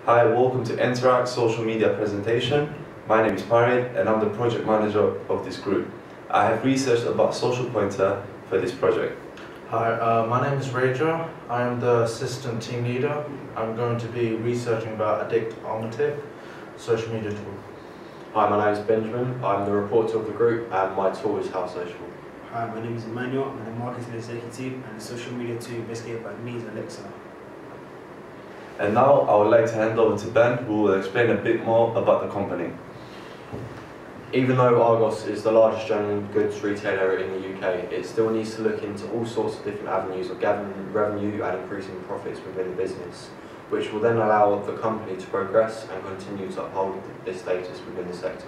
Hi, welcome to Interact social media presentation. My name is Parid and I'm the project manager of this group. I have researched about Social Pointer for this project. Hi, my name is Raja. I am the assistant team leader. I'm going to be researching about Addictometer, social media tool. Hi, my name is Benjamin. I'm the reporter of the group and my tool is How Social. Hi, my name is Emmanuel. I'm the marketing executive and the social media tool investigated by me is Alexa. And now I would like to hand over to Ben, who will explain a bit more about the company. Even though Argos is the largest general goods retailer in the UK, it still needs to look into all sorts of different avenues of gathering revenue and increasing profits within the business, which will then allow the company to progress and continue to uphold its status within the sector.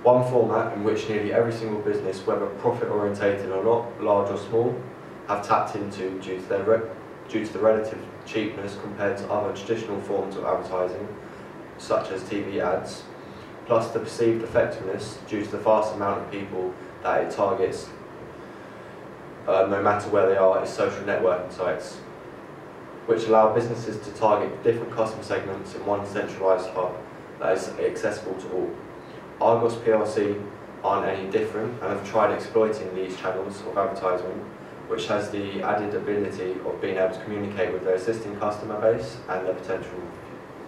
One format in which nearly every single business, whether profit orientated or not, large or small, have tapped into due to the relative cheapness compared to other traditional forms of advertising, such as TV ads, plus the perceived effectiveness due to the vast amount of people that it targets, no matter where they are, is social networking sites, which allow businesses to target different customer segments in one centralised hub that is accessible to all. Argos PLC aren't any different and have tried exploiting these channels of advertising, which has the added ability of being able to communicate with their existing customer base and their potential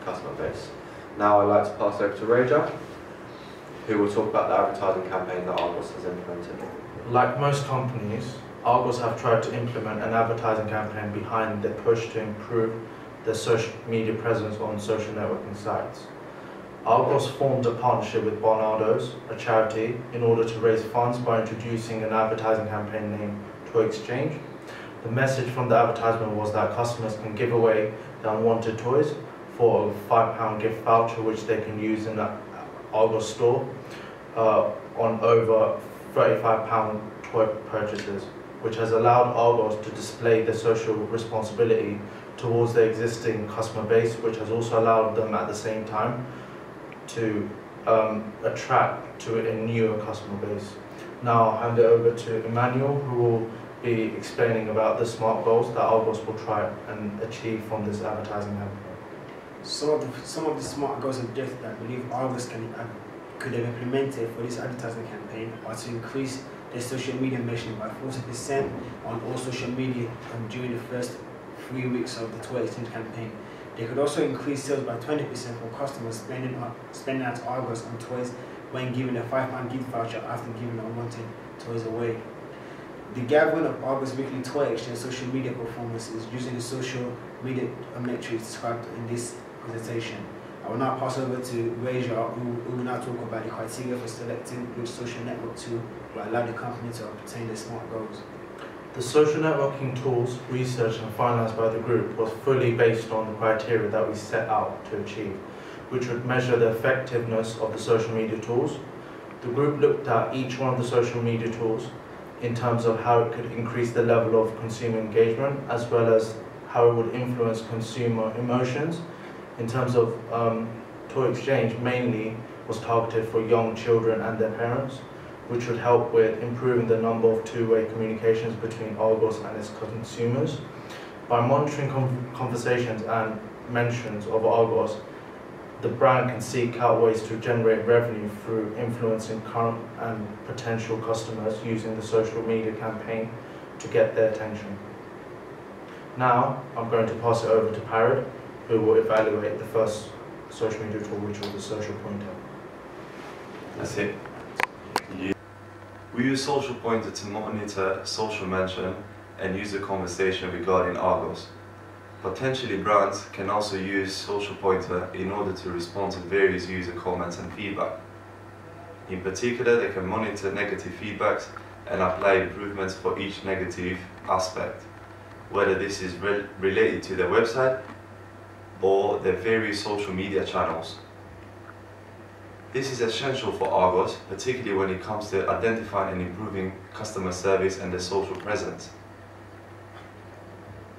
customer base. Now I'd like to pass over to Raja, who will talk about the advertising campaign that Argos has implemented. Like most companies, Argos have tried to implement an advertising campaign behind their push to improve their social media presence on social networking sites. Argos formed a partnership with Barnardo's, a charity, in order to raise funds by introducing an advertising campaign named Toy Exchange. The message from the advertisement was that customers can give away their unwanted toys for a £5 gift voucher which they can use in the Argos store on over £35 toy purchases, which has allowed Argos to display their social responsibility towards their existing customer base, which has also allowed them at the same time to attract to a newer customer base. Now I'll hand it over to Emmanuel, who will be explaining about the SMART goals that Argos will try and achieve from this advertising campaign. Some of the SMART goals and objectives that I believe Argos could have implemented for this advertising campaign are to increase their social media mention by 40% on all social media during the first 3 weeks of the Toy Exchange campaign. They could also increase sales by 20% for customers spending at Argos on toys when given a £5 gift voucher after giving unwanted toys away. The gathering of Argos weekly Toy Exchange social media performances using the social media metrics described in this presentation. I will now pass over to Raja, who will now talk about the criteria for selecting which social network tool will allow the company to obtain their SMART goals. The social networking tools researched and finalised by the group was fully based on the criteria that we set out to achieve, which would measure the effectiveness of the social media tools. The group looked at each one of the social media tools in terms of how it could increase the level of consumer engagement, as well as how it would influence consumer emotions. In terms of Toy Exchange, mainly was targeted for young children and their parents, which would help with improving the number of two-way communications between Argos and its consumers. By monitoring conversations and mentions of Argos, the brand can seek out ways to generate revenue through influencing current and potential customers using the social media campaign to get their attention. Now, I'm going to pass it over to Parid, who will evaluate the first social media tool, which was the Social Pointer. That's it. We use Social Pointer to monitor social mention and user conversation regarding Argos. Potentially, brands can also use Social Pointer in order to respond to various user comments and feedback. In particular, they can monitor negative feedbacks and apply improvements for each negative aspect, whether this is related to their website or their various social media channels. This is essential for Argos, particularly when it comes to identifying and improving customer service and their social presence.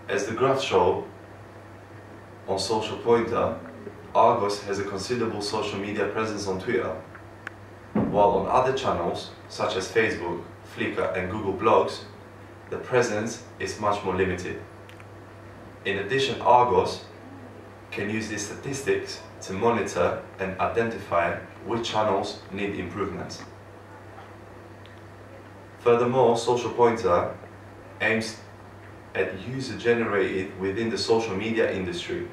As the graphs show, on Social Pointer, Argos has a considerable social media presence on Twitter, while on other channels, such as Facebook, Flickr and Google Blogs, the presence is much more limited. In addition, Argos can use these statistics to monitor and identify which channels need improvements. Furthermore, Social Pointer aims at user generated within the social media industry.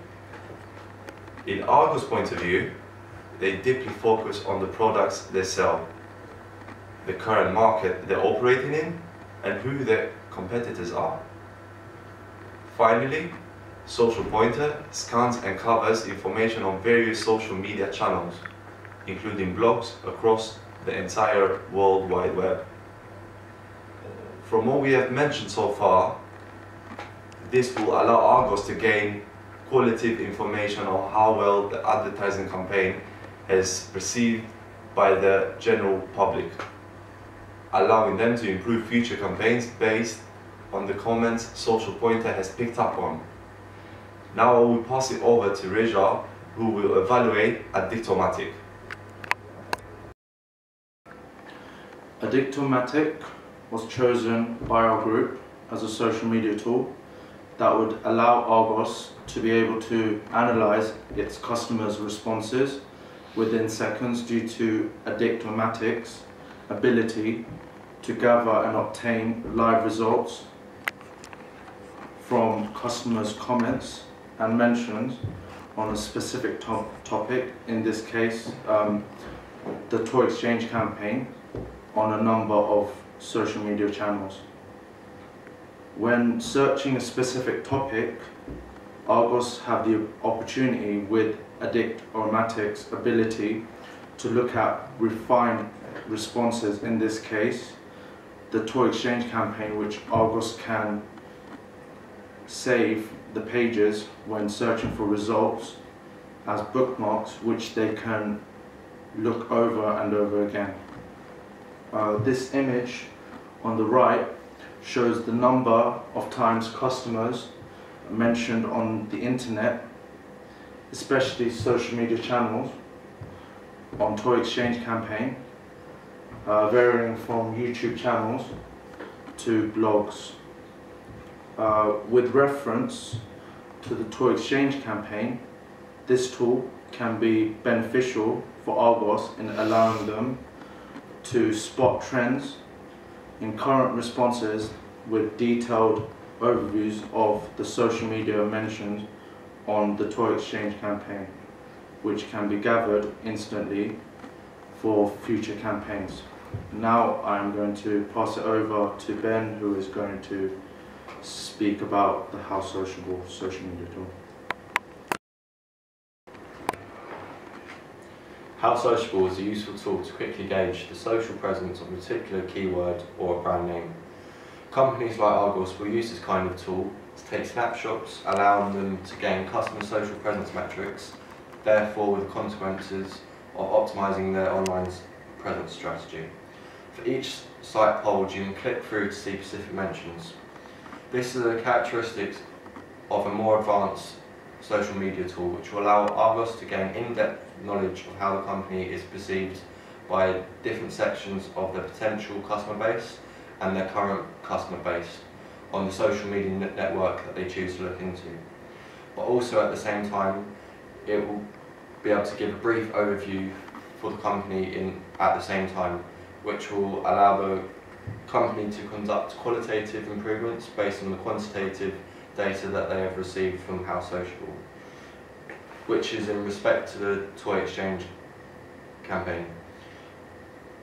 In Argos' point of view, they deeply focus on the products they sell, the current market they're operating in, and who their competitors are. Finally, Social Pointer scans and covers information on various social media channels, including blogs across the entire World Wide Web. From what we have mentioned so far, this will allow Argos to gain qualitative information on how well the advertising campaign is perceived by the general public, allowing them to improve future campaigns based on the comments Social Pointer has picked up on. Now I will pass it over to Reja, who will evaluate Addictomatic. Addictomatic was chosen by our group as a social media tool that would allow Argos to be able to analyze its customers' responses within seconds due to Addictomatic's ability to gather and obtain live results from customers' comments and mentions on a specific topic, in this case the Toy Exchange campaign, on a number of social media channels. When searching a specific topic, Argos have the opportunity with Addictomatic's ability to look at refined responses, in this case the Toy Exchange campaign, which Argos can save the pages when searching for results as bookmarks, which they can look over and over again. This image on the right shows the number of times customers mentioned on the internet, especially social media channels, on Toy Exchange campaign, varying from YouTube channels to blogs. With reference to the Toy Exchange campaign, this tool can be beneficial for Argos in allowing them to spot trends in current responses with detailed overviews of the social media mentioned on the Toy Exchange campaign, which can be gathered instantly for future campaigns. Now I'm going to pass it over to Ben, who is going to speak about the How Sociable social media tool. How Sociable is a useful tool to quickly gauge the social presence of a particular keyword or a brand name. Companies like Argos will use this kind of tool to take snapshots, allowing them to gain customer social presence metrics, therefore with the consequences of optimizing their online presence strategy. For each site polled, you can click through to see specific mentions. This is a characteristic of a more advanced social media tool, which will allow Argos to gain in-depth knowledge of how the company is perceived by different sections of their potential customer base and their current customer base on the social media network that they choose to look into. But also at the same time, it will be able to give a brief overview for the company at the same time, which will allow the company to conduct qualitative improvements based on the quantitative data that they have received from How Sociable, which is in respect to the Toy Exchange campaign,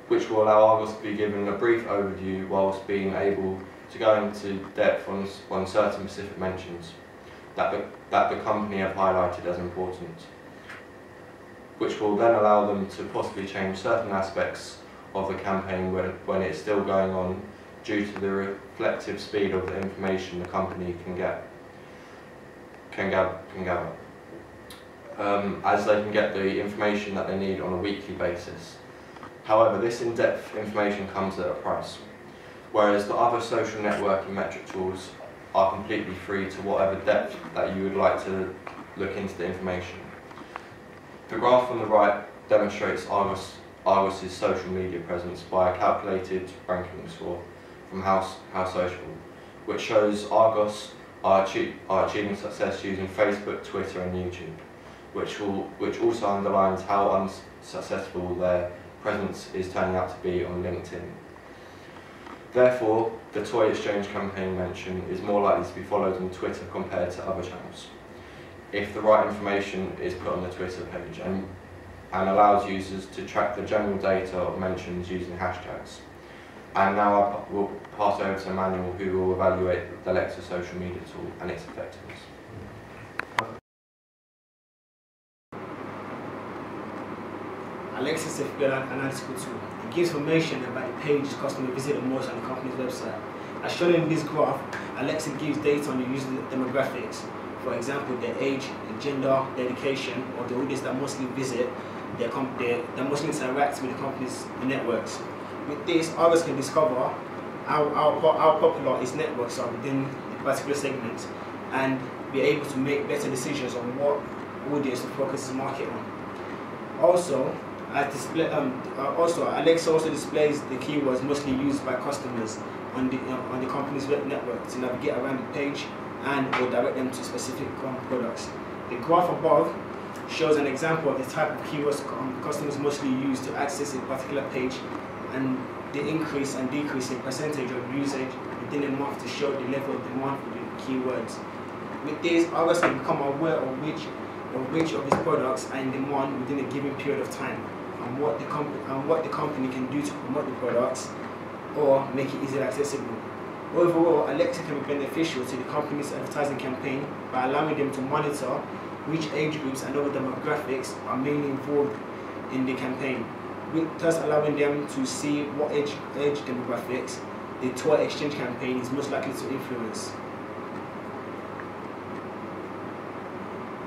which will allow Argos to be given a brief overview whilst being able to go into depth on certain specific mentions that the company have highlighted as important, which will then allow them to possibly change certain aspects of the campaign when it's still going on, due to the reflective speed of the information the company can gather, as they can get the information that they need on a weekly basis. However, this in-depth information comes at a price, whereas the other social networking metric tools are completely free to whatever depth that you would like to look into the information. The graph on the right demonstrates Argos' social media presence by a calculated ranking score from How Sociable, which shows Argos are achieving success using Facebook, Twitter and YouTube, which also underlines how unsuccessful their presence is turning out to be on LinkedIn. Therefore, the Toy Exchange campaign mentioned is more likely to be followed on Twitter compared to other channels, if the right information is put on the Twitter page and allows users to track the general data of mentions using hashtags. And now I will pass over to Emmanuel, who will evaluate the Alexa social media tool and its effectiveness. Alexa is a good analytical tool. It gives information about the page customers visit the most on the company's website. As shown in this graph, Alexa gives data on the user demographics. For example, their age, their gender, their education, or the audience that mostly visit, that mostly interact with the company's networks. With this, Argos can discover how popular its networks are within a particular segment and be able to make better decisions on what audience to focus the market on. Also, Alexa also displays the keywords mostly used by customers on the company's web network to navigate around the page and or direct them to specific products. The graph above shows an example of the type of keywords customers mostly use to access a particular page and the increase and decrease in percentage of usage within a month to show the level of demand for the keywords. With this, Argos can become aware of which of its products are in demand within a given period of time and what the company can do to promote the products or make it easily accessible. Overall, Alexa can be beneficial to the company's advertising campaign by allowing them to monitor which age groups and other demographics are mainly involved in the campaign, thus allowing them to see what age demographics the Toy Exchange campaign is most likely to influence.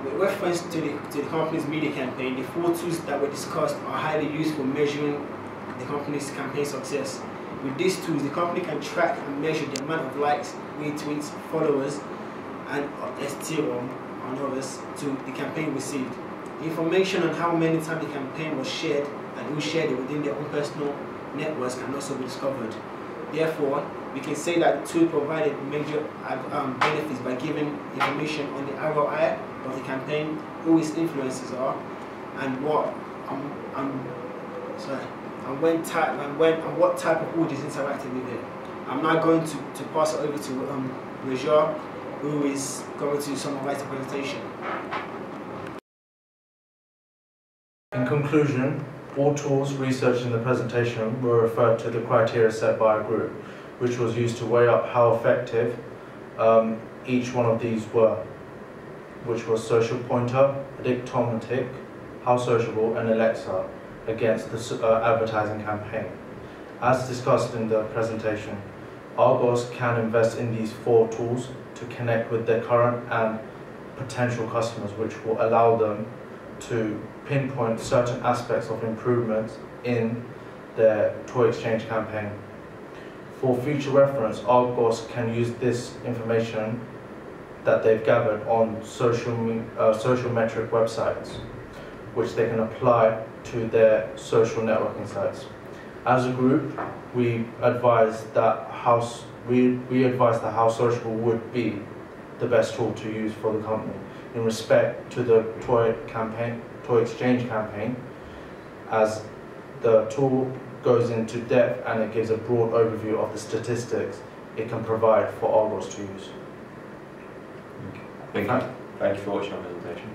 With reference to the company's media campaign, the 4 tools that were discussed are highly useful for measuring the company's campaign success. With these tools, the company can track and measure the amount of likes, retweets, followers, and ST on others to the campaign received. Information on how many times the campaign was shared and who shared it within their own personal networks can also be discovered. Therefore, we can say that the tool provided major benefits by giving information on the ROI of the campaign, who its influencers are, and what type of audience interacted with it. I'm now going to pass it over to Rajar, who is going to summarize the presentation. In conclusion, all tools researched in the presentation were referred to the criteria set by a group, which was used to weigh up how effective each one of these were, which was Social Pointer, Addictomatic, How Sociable, and Alexa, against the advertising campaign. As discussed in the presentation, Argos can invest in these 4 tools to connect with their current and potential customers, which will allow them to pinpoint certain aspects of improvements in their Toy Exchange campaign. For future reference, Argos can use this information that they've gathered on social metric websites, which they can apply to their social networking sites. As a group, we advise that How Sociable would be the best tool to use for the company in respect to the Toy Exchange campaign, as the tool goes into depth and it gives a broad overview of the statistics it can provide for Argos to use. Thank you for watching our presentation.